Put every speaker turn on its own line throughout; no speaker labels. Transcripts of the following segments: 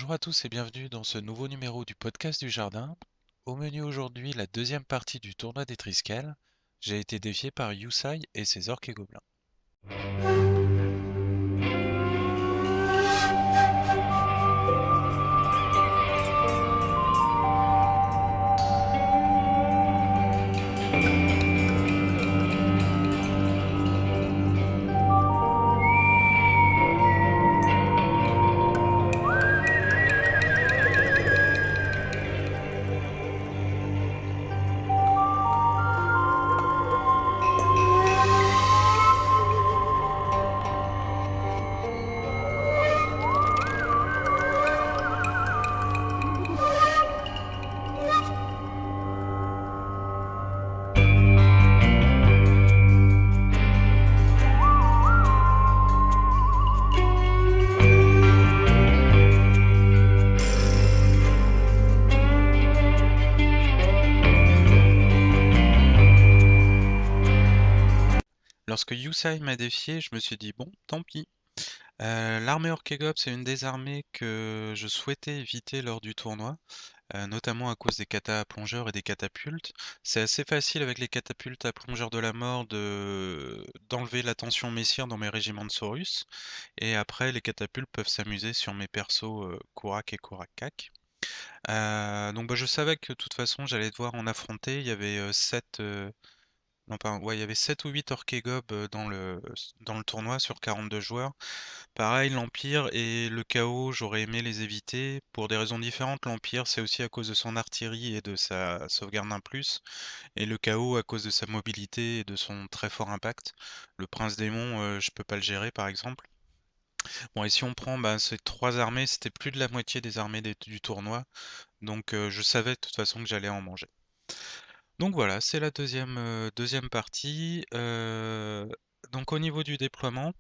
Bonjour à tous et bienvenue dans ce nouveau numéro du podcast du jardin. Au menu aujourd'hui, la deuxième partie du tournoi des Triskel. J'ai été défié par Yusai et ses orques et gobelins. Lorsque Yusai m'a défié, je me suis dit bon, tant pis. L'armée orque et gob, c'est une des armées que je souhaitais éviter lors du tournoi, notamment à cause des katas à plongeurs et des catapultes. C'est assez facile avec les catapultes à plongeurs de la mort d'enlever la tension messière dans mes régiments de Saurus. Et après, les catapultes peuvent s'amuser sur mes persos Kourak et Kourak-Kak. Donc bah, je savais que de toute façon j'allais devoir en affronter. Il y avait 7, non pas, ouais, il y avait 7 ou 8 orques et gobes dans le tournoi sur 42 joueurs. Pareil, l'Empire et le chaos, j'aurais aimé les éviter pour des raisons différentes. L'Empire, c'est aussi à cause de son artillerie et de sa sauvegarde d'un plus, et le chaos à cause de sa mobilité et de son très fort impact. Le prince démon, je peux pas le gérer par exemple. Bon, et si on prend bah, ces trois armées, c'était plus de la moitié des armées du tournoi, donc je savais de toute façon que j'allais en manger. Donc voilà, c'est la deuxième partie. Donc au niveau du déploiement,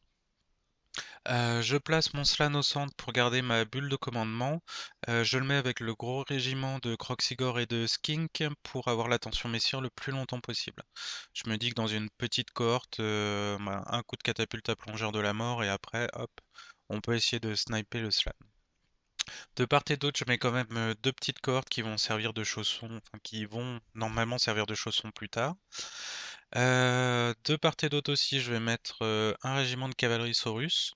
je place mon Slan au centre pour garder ma bulle de commandement. Je le mets avec le gros régiment de Croxigore et de Skink pour avoir l'attention messieurs le plus longtemps possible. Je me dis que dans une petite cohorte, bah, un coup de catapulte à plongeur de la mort et après, hop, on peut essayer de sniper le Slan. De part et d'autre, je mets quand même deux petites cohortes qui vont servir de chaussons, enfin qui vont normalement servir de chaussons plus tard. De part et d'autre aussi, je vais mettre un régiment de cavalerie Saurus.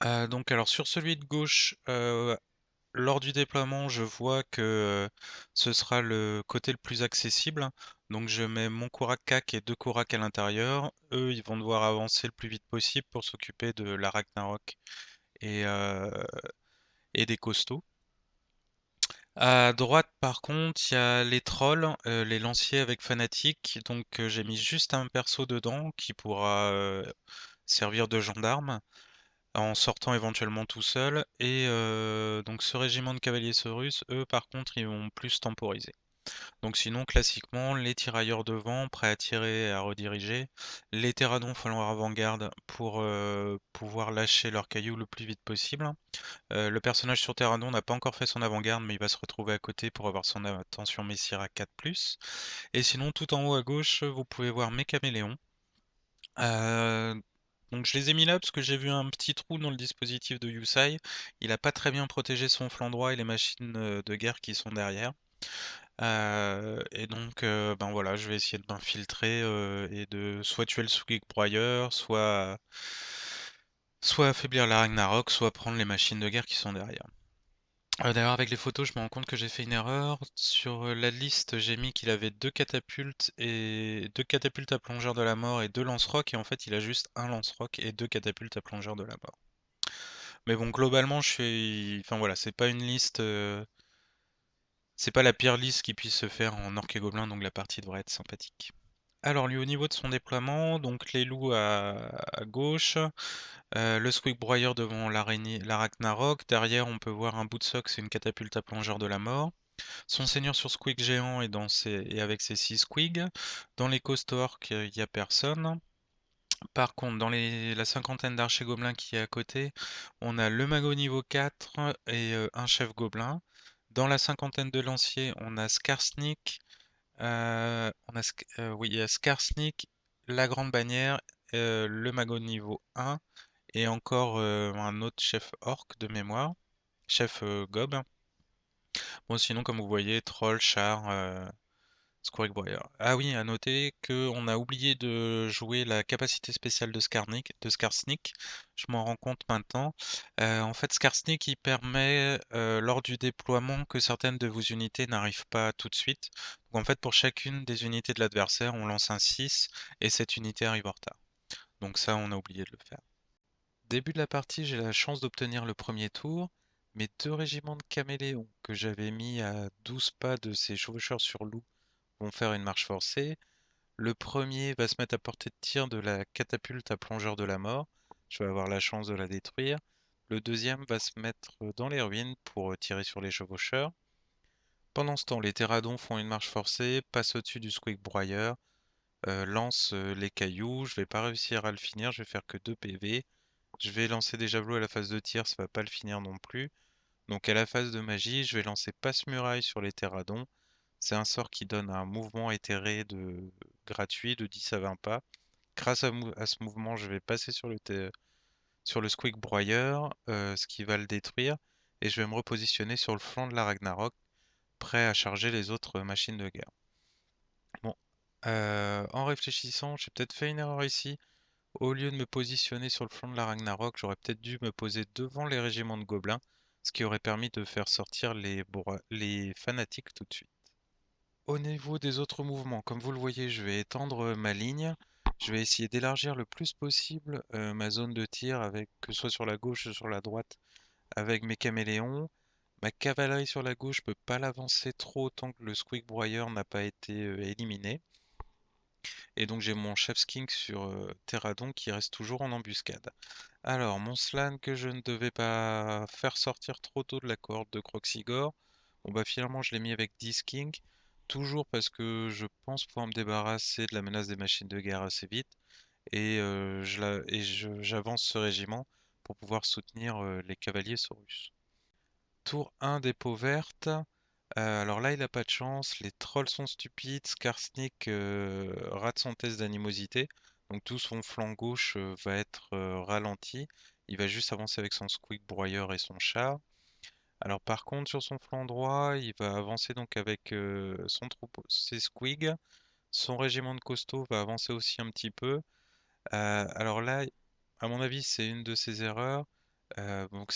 Donc alors sur celui de gauche, lors du déploiement, je vois que ce sera le côté le plus accessible. Donc je mets mon Kourak-Kak et deux Kourak à l'intérieur. Eux, ils vont devoir avancer le plus vite possible pour s'occuper de la Ragnarok et, euh, et des costauds. À droite, par contre, il y a les trolls, les lanciers avec fanatique. Donc j'ai mis juste un perso dedans qui pourra servir de gendarme en sortant éventuellement tout seul. Et donc ce régiment de cavaliers saurus, eux par contre, ils vont plus temporiser. Donc sinon, classiquement, les tirailleurs devant, prêts à tirer et à rediriger. Les terradons font leur avant-garde pour pouvoir lâcher leurs cailloux le plus vite possible. Le personnage sur Terradon n'a pas encore fait son avant-garde, mais il va se retrouver à côté pour avoir son attention Messire à 4+. Et sinon, tout en haut à gauche, vous pouvez voir mes caméléons. Euh, donc je les ai mis là parce que j'ai vu un petit trou dans le dispositif de Yusai. Il n'a pas très bien protégé son flanc droit et les machines de guerre qui sont derrière. Et donc ben voilà, je vais essayer de m'infiltrer et de soit tuer le Squig Broyeur, soit affaiblir la Ragnarok, soit prendre les machines de guerre qui sont derrière. D'ailleurs, avec les photos, je me rends compte que j'ai fait une erreur. Sur la liste, j'ai mis qu'il avait deux catapultes à plongeur de la mort et deux lance-rocs, et en fait, il a juste un lance-roc et deux catapultes à plongeur de la mort. Mais bon, globalement, enfin voilà, c'est pas une liste, c'est pas la pire liste qui puisse se faire en orc et gobelin, donc la partie devrait être sympathique. Alors lui, au niveau de son déploiement, donc les loups à gauche, le Squig Broyeur devant l'araignée, la Ragnarok. Derrière, on peut voir un Bootsock, c'est une catapulte à plongeur de la mort. Son seigneur sur Squig géant et avec ses 6 Squigs. Dans les Coast Orcs, il n'y a personne. Par contre, dans la cinquantaine d'archers gobelins qui est à côté, on a le magot niveau 4 et un chef gobelin. Dans la cinquantaine de lanciers, on a Skarsnik, oui, il y a Skarsnik, la grande bannière, le magot niveau 1 et encore un autre chef orc de mémoire. chef gob. Bon, sinon, comme vous voyez, troll, char, Squawk Warrior. Ah oui, à noter qu'on a oublié de jouer la capacité spéciale de Skarsnik. Je m'en rends compte maintenant. En fait, Skarsnik, il permet, lors du déploiement, que certaines de vos unités n'arrivent pas tout de suite. Donc en fait, pour chacune des unités de l'adversaire, on lance un 6 et cette unité arrive en retard. Donc ça, on a oublié de le faire. Début de la partie, j'ai la chance d'obtenir le premier tour. Mes deux régiments de caméléons que j'avais mis à 12 pas de ces chevaucheurs sur loup vont faire une marche forcée. Le premier va se mettre à portée de tir de la catapulte à plongeur de la mort. Je vais avoir la chance de la détruire. Le deuxième va se mettre dans les ruines pour tirer sur les chevaucheurs. Pendant ce temps, les terradons font une marche forcée, passent au-dessus du squeak broyeur, lancent les cailloux. Je vais pas réussir à le finir, je vais faire que 2 PV. Je vais lancer des javelots à la phase de tir, ça va pas le finir non plus. Donc à la phase de magie, je vais lancer passe-muraille sur les terradons. C'est un sort qui donne un mouvement éthéré gratuit de 10 à 20 pas. Grâce à ce mouvement, je vais passer sur le Squeak Broyeur, ce qui va le détruire, et je vais me repositionner sur le flanc de la Ragnarok, prêt à charger les autres machines de guerre. Bon, en réfléchissant, j'ai peut-être fait une erreur ici. Au lieu de me positionner sur le flanc de la Ragnarok, j'aurais peut-être dû me poser devant les régiments de gobelins, ce qui aurait permis de faire sortir les fanatiques tout de suite. Au niveau des autres mouvements, comme vous le voyez, je vais étendre ma ligne. Je vais essayer d'élargir le plus possible ma zone de tir, avec, que ce soit sur la gauche ou sur la droite, avec mes caméléons. Ma cavalerie sur la gauche, je peux pas l'avancer trop tant que le Squeak Broyer n'a pas été éliminé. Et donc j'ai mon chef skink sur Terradon qui reste toujours en embuscade. Alors, mon slan que je ne devais pas faire sortir trop tôt de la cohorte de Croxigore. Bon bah finalement je l'ai mis avec 10 King, toujours parce que je pense pouvoir me débarrasser de la menace des machines de guerre assez vite. Et j'avance ce régiment pour pouvoir soutenir les cavaliers Saurus. Tour 1 des peaux vertes. Alors là, il a pas de chance. Les trolls sont stupides. Skarsnik rate son test d'animosité. Donc tout son flanc gauche va être ralenti. Il va juste avancer avec son squeak broyeur et son char. Alors par contre, sur son flanc droit, il va avancer donc avec son troupeau, ses squigs. Son régiment de costaud va avancer aussi un petit peu. Alors là, à mon avis, c'est une de ses erreurs. Donc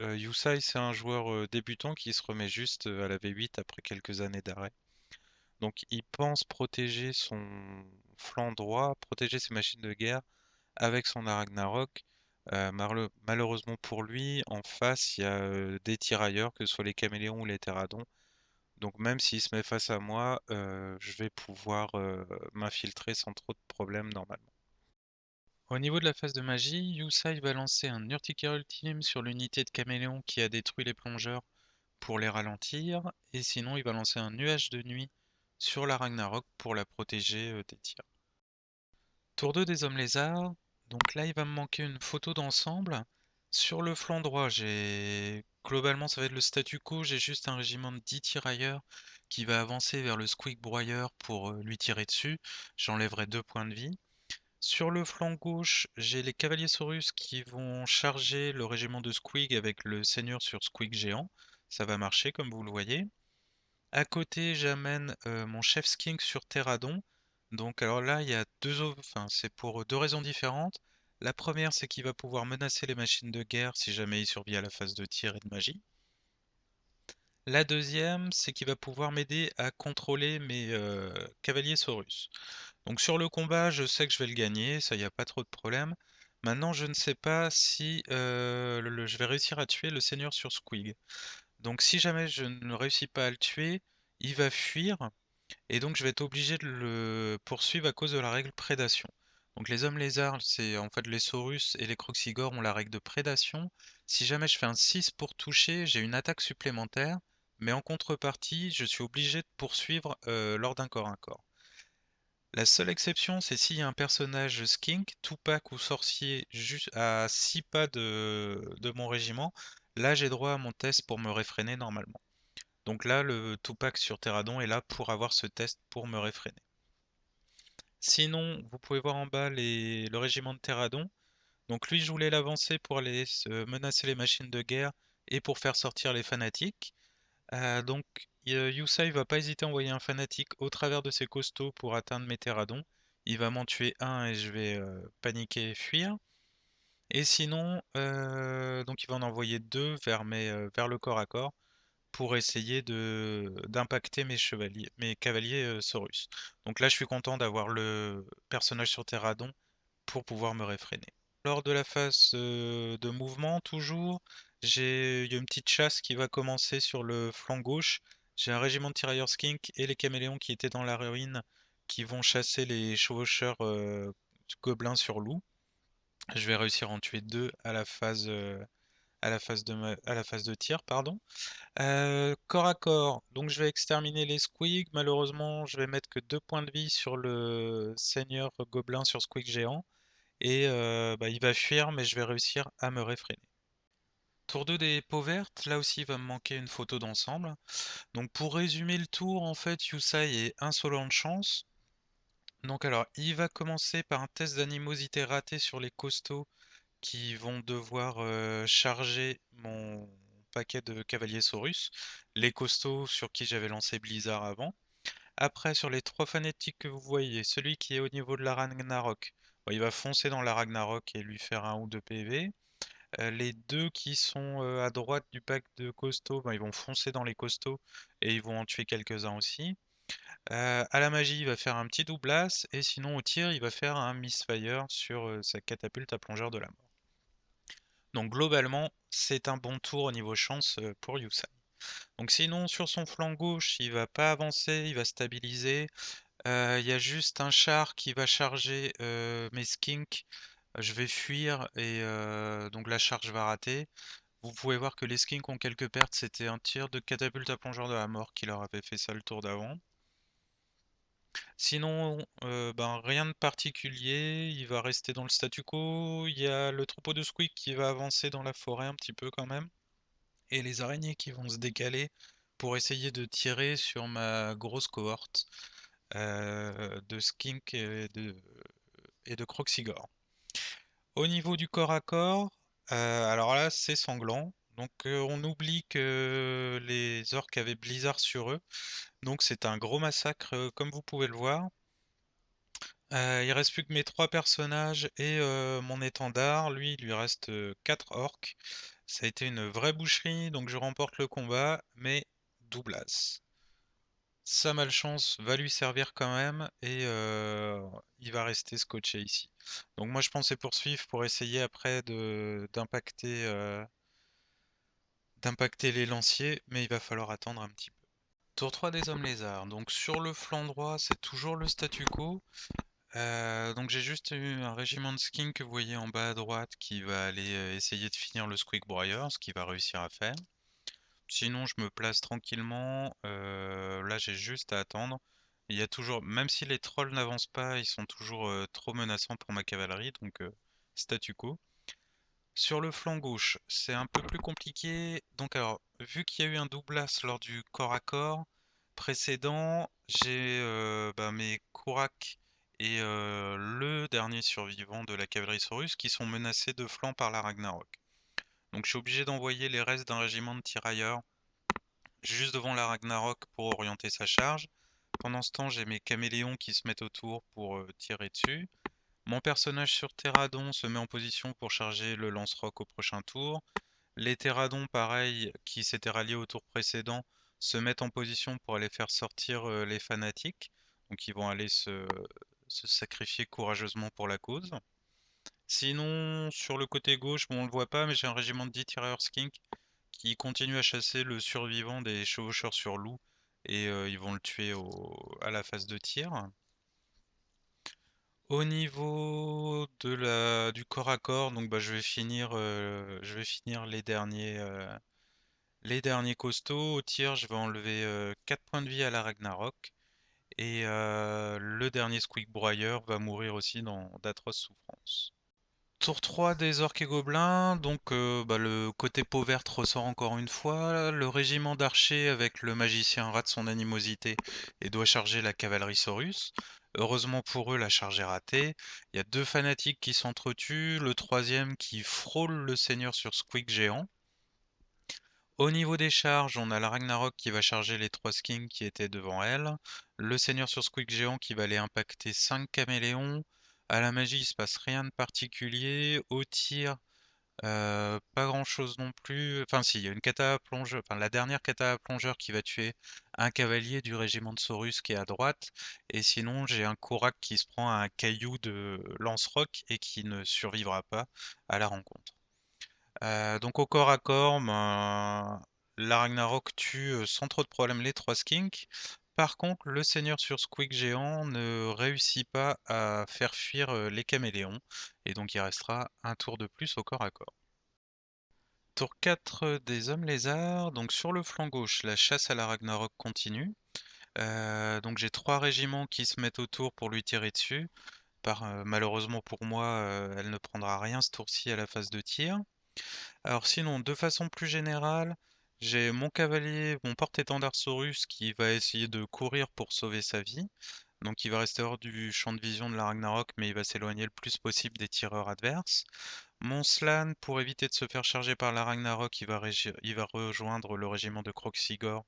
Yusai, c'est un joueur débutant qui se remet juste à la V8 après quelques années d'arrêt. Donc il pense protéger son flanc droit, protéger ses machines de guerre avec son Ragnarok. Malheureusement pour lui, en face, il y a des tirailleurs, que ce soit les caméléons ou les terradons. Donc même s'il se met face à moi, je vais pouvoir m'infiltrer sans trop de problèmes normalement. Au niveau de la phase de magie, Yusai va lancer un Urticaire Ultime sur l'unité de caméléon qui a détruit les plongeurs pour les ralentir, et sinon il va lancer un nuage de nuit sur la Ragnarok pour la protéger des tirs. Tour 2 des hommes lézards, donc là il va me manquer une photo d'ensemble. Sur le flanc droit, globalement ça va être le statu quo, j'ai juste un régiment de 10 tirailleurs qui va avancer vers le Squeak Broyeur pour lui tirer dessus. J'enlèverai 2 points de vie. Sur le flanc gauche, j'ai les cavaliers Saurus qui vont charger le régiment de Squig avec le seigneur sur Squig géant. Ça va marcher comme vous le voyez. À côté, j'amène mon chef skink sur Terradon. Donc alors là, il y a enfin, c'est pour deux raisons différentes. La première, c'est qu'il va pouvoir menacer les machines de guerre si jamais il survit à la phase de tir et de magie. La deuxième, c'est qu'il va pouvoir m'aider à contrôler mes cavaliers Saurus. Donc sur le combat, je sais que je vais le gagner, ça y a pas trop de problème. Maintenant, je ne sais pas si je vais réussir à tuer le seigneur sur Squig. Donc si jamais je ne réussis pas à le tuer, il va fuir, et donc je vais être obligé de le poursuivre à cause de la règle prédation. Donc les hommes lézards, c'est en fait les Saurus et les Croxigores ont la règle de prédation. Si jamais je fais un 6 pour toucher, j'ai une attaque supplémentaire, mais en contrepartie, je suis obligé de poursuivre lors d'un corps à corps. La seule exception, c'est s'il y a un personnage skink, Tupac ou sorcier, juste à 6 pas de mon régiment. Là, j'ai droit à mon test pour me réfréner normalement. Donc là, le Tupac sur Terradon est là pour avoir ce test pour me réfréner. Sinon, vous pouvez voir en bas le régiment de Terradon. Donc lui, je voulais l'avancer pour aller menacer les machines de guerre et pour faire sortir les fanatiques. Donc Yusai va pas hésiter à envoyer un fanatique au travers de ses costauds pour atteindre mes terradons. Il va m'en tuer un et je vais paniquer et fuir. Et sinon, donc il va en envoyer deux vers le corps à corps pour essayer de d'impacter mes chevaliers, mes cavaliers Saurus. Donc là, je suis content d'avoir le personnage sur Terradon pour pouvoir me réfréner. Lors de la phase de mouvement, toujours, il y a une petite chasse qui va commencer sur le flanc gauche. J'ai un régiment de tirailleurs skink et les caméléons qui étaient dans la ruine qui vont chasser les chevaucheurs gobelins sur loup. Je vais réussir à en tuer deux à la phase de tir, pardon. Corps à corps, donc je vais exterminer les squigs. Malheureusement, je vais mettre que 2 points de vie sur le seigneur gobelin sur squig géant. Et bah, il va fuir, mais je vais réussir à me réfréner. Tour 2 des peaux vertes, là aussi il va me manquer une photo d'ensemble. Donc pour résumer le tour, en fait, Yusai est insolent de chance. Donc alors, il va commencer par un test d'animosité raté sur les costauds qui vont devoir charger mon paquet de cavaliers Saurus, les costauds sur qui j'avais lancé Blizzard avant. Après, sur les trois fanatiques que vous voyez, celui qui est au niveau de la Ragnarok, bon, il va foncer dans la Ragnarok et lui faire un ou deux PV. Les deux qui sont à droite du pack de costauds, ben, ils vont foncer dans les costauds et ils vont en tuer quelques-uns aussi. À la magie, il va faire un petit doublas et sinon au tir, il va faire un misfire sur sa catapulte à plongeur de la mort. Donc globalement, c'est un bon tour au niveau chance pour Yusai. Donc sinon, sur son flanc gauche, il va pas avancer, il va stabiliser. Il y a juste un char qui va charger mes skinks. Je vais fuir et donc la charge va rater. Vous pouvez voir que les skinks ont quelques pertes. C'était un tir de catapulte à plongeur de la mort qui leur avait fait ça le tour d'avant. Sinon, ben, rien de particulier. Il va rester dans le statu quo. Il y a le troupeau de squeak qui va avancer dans la forêt un petit peu quand même. Et les araignées qui vont se décaler pour essayer de tirer sur ma grosse cohorte de skink et de Croxigore. Au niveau du corps à corps, alors là c'est sanglant. Donc on oublie que les orques avaient Blizzard sur eux. Donc c'est un gros massacre comme vous pouvez le voir. Il reste plus que mes trois personnages et mon étendard. Lui, il lui reste 4 orques. Ça a été une vraie boucherie, donc je remporte le combat, mais doublas. Sa malchance va lui servir quand même et il va rester scotché ici. Donc moi je pensais poursuivre pour essayer après d'impacter les lanciers, mais il va falloir attendre un petit peu. Tour 3 des hommes lézards. Donc sur le flanc droit, c'est toujours le statu quo. Donc j'ai juste eu un régiment de skink que vous voyez en bas à droite qui va aller essayer de finir le squig broyer, ce qu'il va réussir à faire. Sinon, je me place tranquillement. Là, j'ai juste à attendre. Il y a toujours, même si les trolls n'avancent pas, ils sont toujours trop menaçants pour ma cavalerie, donc statu quo. Sur le flanc gauche, c'est un peu plus compliqué. Donc alors, vu qu'il y a eu un doublas lors du corps à corps précédent, j'ai bah, mes Kurak et le dernier survivant de la cavalerie Saurus qui sont menacés de flanc par la Ragnarok. Donc je suis obligé d'envoyer les restes d'un régiment de tirailleurs juste devant la Ragnarok pour orienter sa charge. Pendant ce temps, j'ai mes caméléons qui se mettent autour pour tirer dessus. Mon personnage sur Terradon se met en position pour charger le lance-roc au prochain tour. Les Terradons, pareil, qui s'étaient ralliés au tour précédent, se mettent en position pour aller faire sortir les fanatiques. Donc ils vont aller se sacrifier courageusement pour la cause. Sinon, sur le côté gauche, bon, on le voit pas, mais j'ai un régiment de 10 tireurs skink qui continue à chasser le survivant des chevaucheurs sur loup et ils vont le tuer à la phase de tir. Au niveau du corps à corps, donc bah, je vais finir les derniers costauds. Au tir, je vais enlever 4 points de vie à la Ragnarok et le dernier Squeak Broyer va mourir aussi dans d'atroces souffrances. Tour 3 des orques et gobelins, donc bah, le côté peau verte ressort encore une fois. Le régiment d'archers avec le magicien rate son animosité et doit charger la cavalerie Saurus. Heureusement pour eux, la charge est ratée. Il y a deux fanatiques qui s'entretuent, le troisième qui frôle le seigneur sur Squeak géant. Au niveau des charges, on a la Ragnarok qui va charger les 3 skins qui étaient devant elle. Le Seigneur sur Squeak géant qui va aller impacter 5 caméléons. À la magie, il se passe rien de particulier. Au tir, pas grand-chose non plus. Enfin si, il y a une kata à plongeur, enfin la dernière kata à plongeur qui va tuer un cavalier du régiment de Saurus qui est à droite. Et sinon, j'ai un Korak qui se prend un caillou de lance-roc et qui ne survivra pas à la rencontre. Donc au corps à corps, ben, la Ragnarok tue sans trop de problème les 3 skinks. Par contre, le seigneur sur Squeak géant ne réussit pas à faire fuir les caméléons. Et donc il restera un tour de plus au corps à corps. Tour 4 des hommes lézards. Donc sur le flanc gauche, la chasse à la Ragnarok continue. Donc j'ai 3 régiments qui se mettent autour pour lui tirer dessus. Malheureusement pour moi, elle ne prendra rien ce tour-ci à la phase de tir. Alors sinon, de façon plus générale, j'ai mon cavalier, mon porte-étendard Saurus qui va essayer de courir pour sauver sa vie. Donc il va rester hors du champ de vision de la Ragnarok, mais il va s'éloigner le plus possible des tireurs adverses. Mon Slann, pour éviter de se faire charger par la Ragnarok, il va rejoindre le régiment de Kroxigor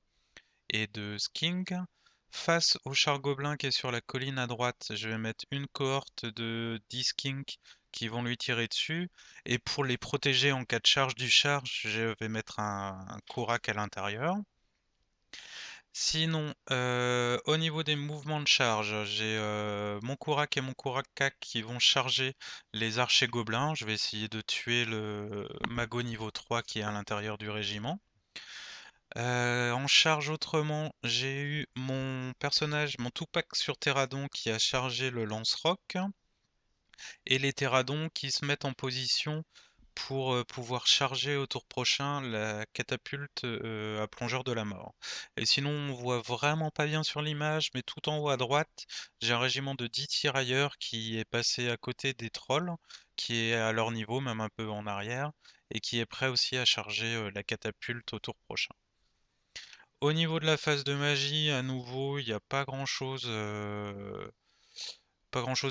et de Skink. Face au char gobelin qui est sur la colline à droite, je vais mettre une cohorte de 10 Skink qui vont lui tirer dessus. Et pour les protéger en cas de charge du char, je vais mettre un Korak à l'intérieur. Sinon, au niveau des mouvements de charge, j'ai mon Korak et mon Korak qui vont charger les archers gobelins. Je vais essayer de tuer le mago niveau 3 qui est à l'intérieur du régiment. En charge autrement, j'ai eu mon personnage, mon Tupac sur Terradon qui a chargé le lance-roc et les Terradons qui se mettent en position pour pouvoir charger au tour prochain la catapulte à plongeur de la mort. Et sinon, on voit vraiment pas bien sur l'image, mais tout en haut à droite, j'ai un régiment de 10 tirailleurs qui est passé à côté des trolls, qui est à leur niveau, même un peu en arrière, et qui est prêt aussi à charger la catapulte au tour prochain. Au niveau de la phase de magie, à nouveau, il n'y a pas grand-chose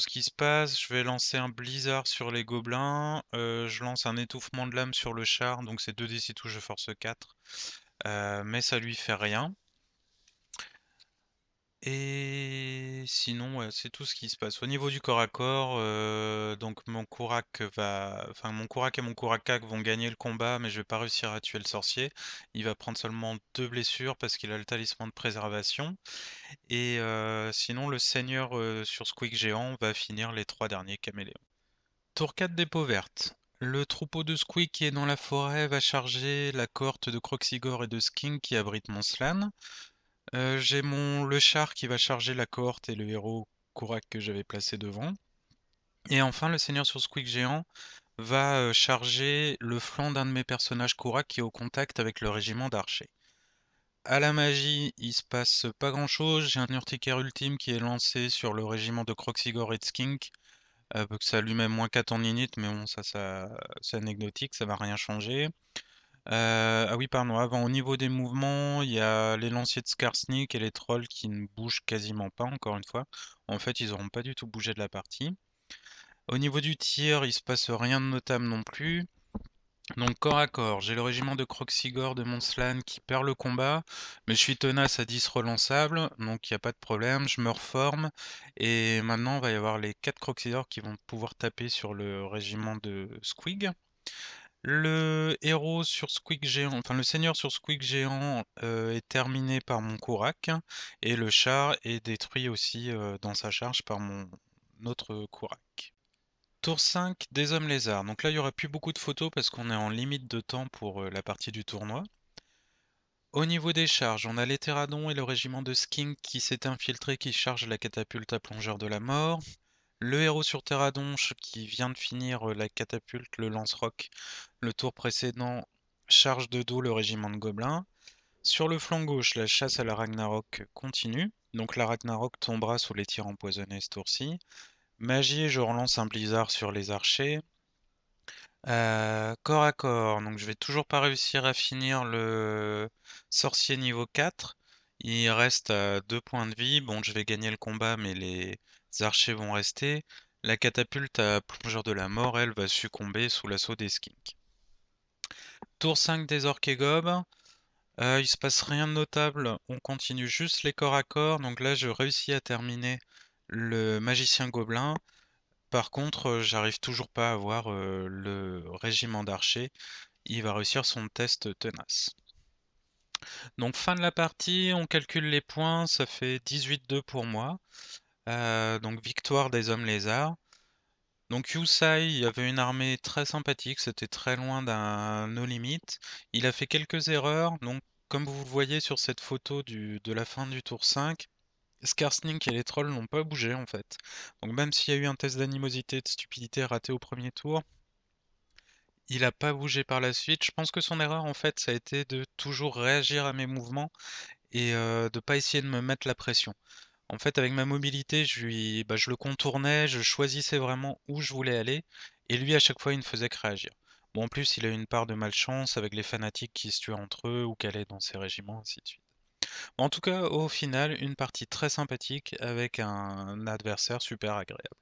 qui se passe. Je vais lancer un blizzard sur les gobelins. Je lance un étouffement de l'âme sur le char, donc c'est 2d6 touches de force 4. Mais ça lui fait rien. Et sinon, ouais, c'est tout ce qui se passe. Au niveau du corps à corps, donc mon Kourak et mon Kourakak vont gagner le combat, mais je vais pas réussir à tuer le sorcier. Il va prendre seulement 2 blessures parce qu'il a le talisman de préservation. Et sinon, le seigneur sur Squeak géant va finir les 3 derniers caméléons. Tour 4 dépôt verte. Le troupeau de Squeak qui est dans la forêt va charger la cohorte de Kroxigor et de Skink qui abrite mon Slann. J'ai le char qui va charger la cohorte et le héros Kourak que j'avais placé devant. Et enfin, le seigneur sur Squeak géant va charger le flanc d'un de mes personnages Kourak qui est au contact avec le régiment d'archers. À la magie, il se passe pas grand chose. J'ai un urticaire ultime qui est lancé sur le régiment de Kroxigor et de Skink. Que ça lui met -4 en init, mais bon, c'est anecdotique, ça va rien changer. Ah oui, pardon, avant, au niveau des mouvements, il y a les lanciers de Skarsnik et les trolls qui ne bougent quasiment pas, encore une fois. En fait, ils n'auront pas du tout bougé de la partie. Au niveau du tir, il se passe rien de notable non plus. Donc corps à corps, j'ai le régiment de Kroxigor de Monslan qui perd le combat, mais je suis tenace à 10 relançables, donc il n'y a pas de problème, je me reforme, et maintenant il va y avoir les 4 Kroxigor qui vont pouvoir taper sur le régiment de Squig. Le héros sur Squig géant, enfin le seigneur sur Squig géant est terminé par mon Kourak, et le char est détruit aussi dans sa charge par mon autre Kourak. Tour 5 des hommes lézards. Donc là, il n'y aura plus beaucoup de photos parce qu'on est en limite de temps pour la partie du tournoi. Au niveau des charges, on a les Terradons et le régiment de Skink qui s'est infiltré, qui charge la catapulte à plongeur de la mort. Le héros sur Terradon qui vient de finir la catapulte, le lance-roc, le tour précédent, charge de dos le régiment de gobelins. Sur le flanc gauche, la chasse à la Ragnarok continue. Donc la Ragnarok tombera sous les tirs empoisonnés ce tour-ci. Magie, je relance un blizzard sur les archers. Corps à corps, donc je vais toujours pas réussir à finir le sorcier niveau 4. Il reste à 2 points de vie. Bon, je vais gagner le combat, mais les archers vont rester. La catapulte à plongeur de la mort, elle, va succomber sous l'assaut des skinks. Tour 5 des orques et gobes. Il se passe rien de notable, on continue juste les corps à corps, donc là je réussis à terminer le magicien gobelin. Par contre, j'arrive toujours pas à avoir le régiment d'archers. Il va réussir son test tenace. Donc fin de la partie, on calcule les points, ça fait 18-2 pour moi. Donc victoire des hommes lézards. Donc Yusai il avait une armée très sympathique, c'était très loin d'un no limit. Il a fait quelques erreurs, donc comme vous le voyez sur cette photo de la fin du tour 5, Skarsnik et les trolls n'ont pas bougé en fait. Donc même s'il y a eu un test d'animosité et de stupidité raté au premier tour, il a pas bougé par la suite. Je pense que son erreur en fait ça a été de toujours réagir à mes mouvements et de pas essayer de me mettre la pression. En fait, avec ma mobilité, je le contournais, je choisissais vraiment où je voulais aller, et lui, à chaque fois, il ne faisait que réagir. Bon, en plus, il a eu une part de malchance avec les fanatiques qui se tuaient entre eux ou qui allaient dans ses régiments, ainsi de suite. Bon, en tout cas, au final, une partie très sympathique avec un adversaire super agréable.